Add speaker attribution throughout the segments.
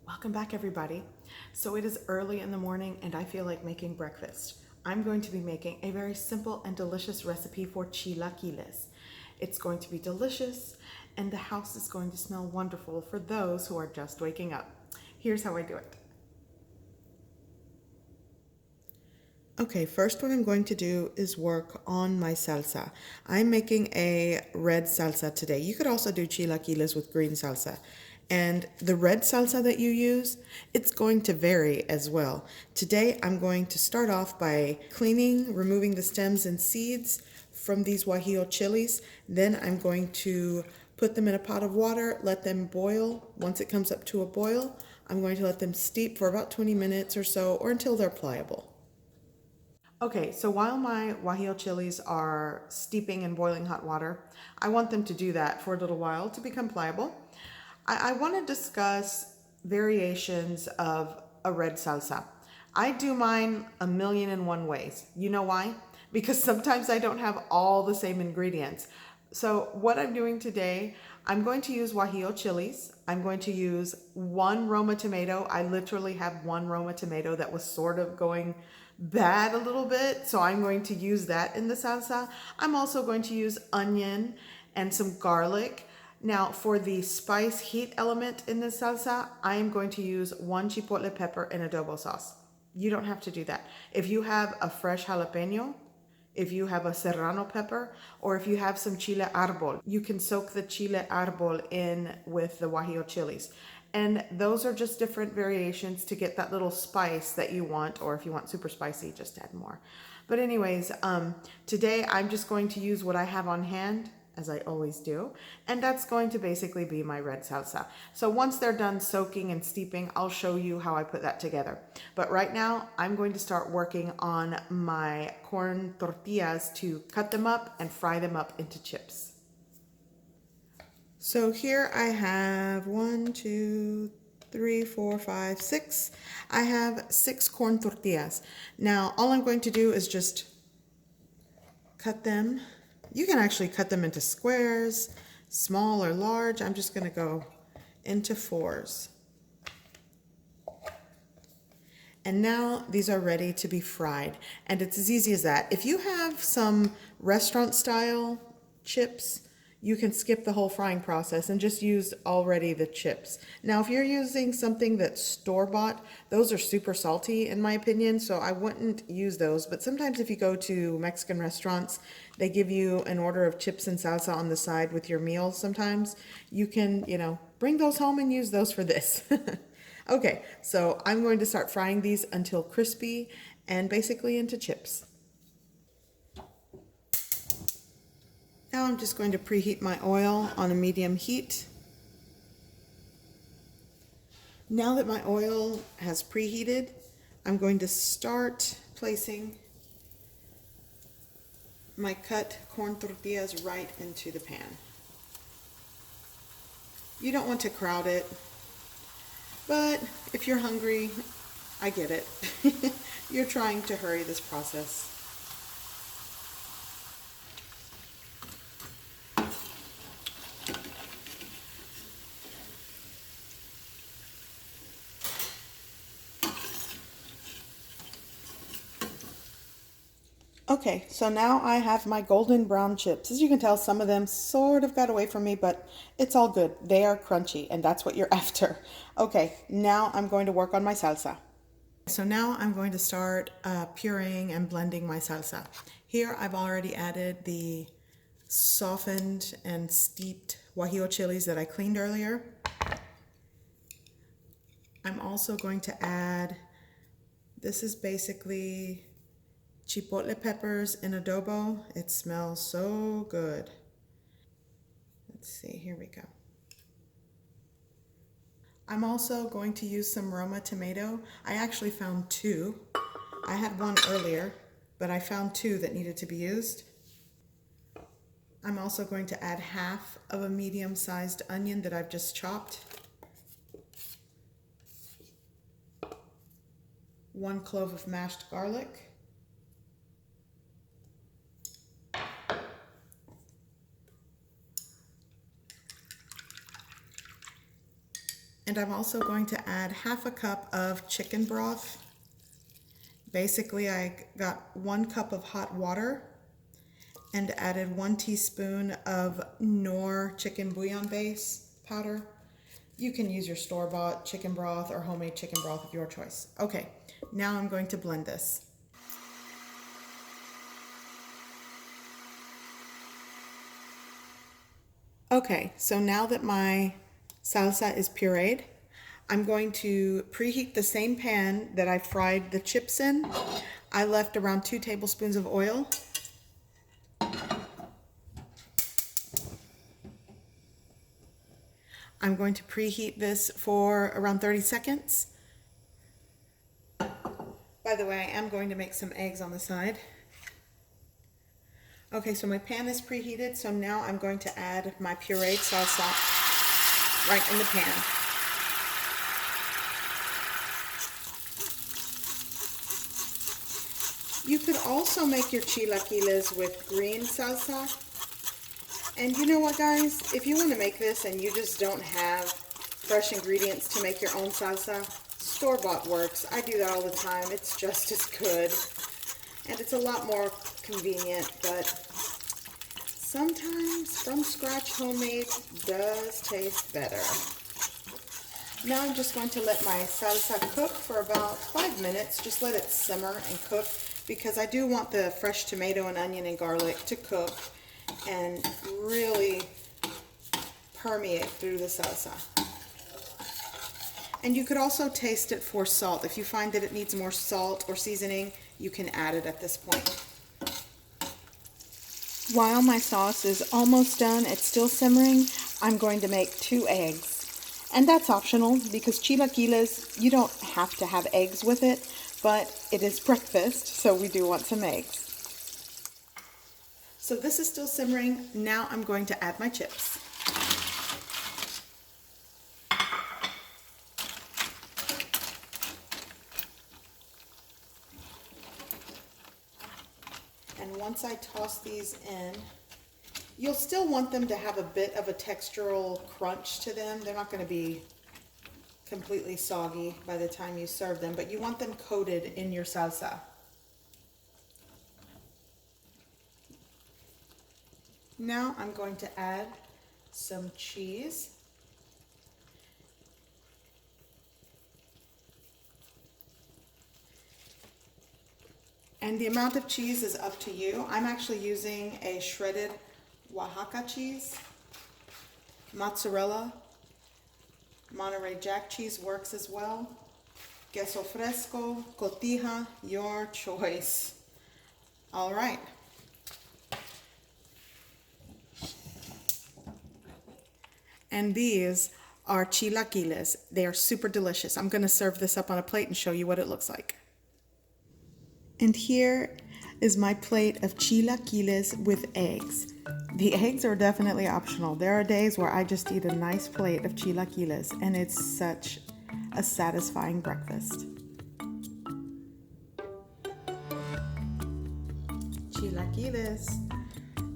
Speaker 1: Welcome back, everybody. So it is early in the morning and I feel like making breakfast. I'm going to be making a very simple and delicious recipe for chilaquiles. It's going to be delicious and the house is going to smell wonderful for those who are just waking up. Here's how I do it. Okay, first what I'm going to do is work on my salsa. I'm making a red salsa today. You could also do chilaquiles with green salsa. And the red salsa that you use, it's going to vary as well. Today I'm going to start off by removing the stems and seeds from these guajillo chilies. Then I'm going to put them in a pot of water, let them boil. Once it comes up to a boil, I'm going to let them steep for about 20 minutes or so, or until they're pliable. Okay, so while my guajillo chilies are steeping in boiling hot water, I want them to do that for a little while to become pliable. I want to discuss variations of a red salsa. I do mine 1,000,001 ways. You know why? Because sometimes I don't have all the same ingredients. So what I'm doing today, I'm going to use guajillo chilies. I'm going to use 1 Roma tomato. I literally have 1 Roma tomato that was sort of going bad a little bit, so I'm going to use that in the salsa. I'm also going to use onion and some garlic. Now for the spice heat element in this salsa, I am going to use 1 chipotle pepper in adobo sauce. You don't have to do that. If you have a fresh jalapeño, if you have a serrano pepper, or if you have some chile árbol, you can soak the chile árbol in with the guajillo chilies. And those are just different variations to get that little spice that you want, or if you want super spicy, just add more. But anyways, today I'm just going to use what I have on hand, as I always do, and that's going to basically be my red salsa. So once they're done soaking and steeping, I'll show you how I put that together. But right now, I'm going to start working on my corn tortillas to cut them up and fry them up into chips. So here I have 1, 2, 3, 4, 5, 6. I have 6 corn tortillas. Now, all I'm going to do is just cut them. You can actually cut them into squares, small or large. I'm just going to go into 4s. And now these are ready to be fried. And it's as easy as that. If you have some restaurant style chips, you can skip the whole frying process and just use already the chips. Now, if you're using something that's store-bought, those are super salty in my opinion, so I wouldn't use those. But sometimes if you go to Mexican restaurants, they give you an order of chips and salsa on the side with your meal sometimes. You can, bring those home and use those for this. Okay, so I'm going to start frying these until crispy and basically into chips. Now I'm just going to preheat my oil on a medium heat. Now that my oil has preheated, I'm going to start placing my cut corn tortillas right into the pan. You don't want to crowd it, but if you're hungry, I get it. You're trying to hurry this process. Okay, so now I have my golden brown chips. As you can tell, some of them sort of got away from me, but it's all good. They are crunchy, and that's what you're after. Okay, now I'm going to work on my salsa. So now I'm going to start pureeing and blending my salsa. Here I've already added the softened and steeped guajillo chilies that I cleaned earlier. I'm also going to add, this is basically chipotle peppers in adobo. It smells so good. Let's see, here we go. I'm also going to use some Roma tomato. I actually found 2. I had 1 earlier, but I found 2 that needed to be used. I'm also going to add half of a medium-sized onion that I've just chopped. 1 clove of mashed garlic. And I'm also going to add half a cup of chicken broth. Basically, I got 1 cup of hot water and added 1 teaspoon of Knorr chicken bouillon base powder. You can use your store-bought chicken broth or homemade chicken broth of your choice. Okay, now I'm going to blend this. Okay, so now that my salsa is pureed, I'm going to preheat the same pan that I fried the chips in. I left around 2 tablespoons of oil. I'm going to preheat this for around 30 seconds. By the way, I am going to make some eggs on the side. Okay, so my pan is preheated, so now I'm going to add my pureed salsa right in the pan. You could also make your chilaquiles with green salsa. And you know what, guys? If you want to make this and you just don't have fresh ingredients to make your own salsa, store-bought works. I do that all the time. It's just as good. And it's a lot more convenient, but sometimes from scratch homemade does taste better. Now I'm just going to let my salsa cook for about 5 minutes. Just let it simmer and cook, because I do want the fresh tomato and onion and garlic to cook and really permeate through the salsa. And you could also taste it for salt. If you find that it needs more salt or seasoning, you can add it at this point. While my sauce is almost done, it's still simmering, I'm going to make 2 eggs. And that's optional, because chilaquiles, you don't have to have eggs with it, but it is breakfast, so we do want some eggs. So this is still simmering. Now I'm going to add my chips. And once I toss these in, you'll still want them to have a bit of a textural crunch to them. They're not going to be completely soggy by the time you serve them, but you want them coated in your salsa. Now I'm going to add some cheese. And the amount of cheese is up to you. I'm actually using a shredded Oaxaca cheese. Mozzarella, Monterey Jack cheese works as well. Queso fresco, Cotija, your choice. All right. And these are chilaquiles. They are super delicious. I'm going to serve this up on a plate and show you what it looks like. And here is my plate of chilaquiles with eggs. The eggs are definitely optional. There are days where I just eat a nice plate of chilaquiles, and it's such a satisfying breakfast. Chilaquiles.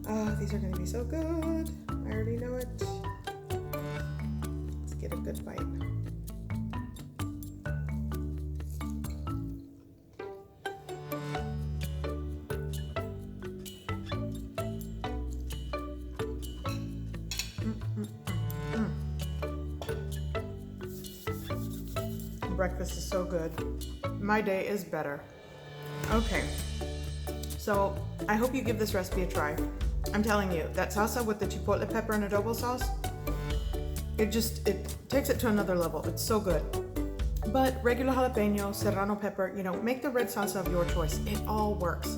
Speaker 1: Oh, these are going to be so good. I already know it. Let's get a good bite. Breakfast is so good. My day is better. Okay, so I hope you give this recipe a try. I'm telling you, that salsa with the chipotle pepper and adobo sauce, it takes it to another level. It's so good. But regular jalapeno, serrano pepper, you know, make the red salsa of your choice. It all works.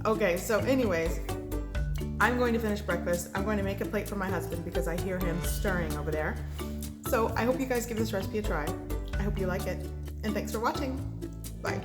Speaker 1: Okay, so anyways, I'm going to finish breakfast. I'm going to make a plate for my husband because I hear him stirring over there. So I hope you guys give this recipe a try. I hope you like it. And thanks for watching. Bye.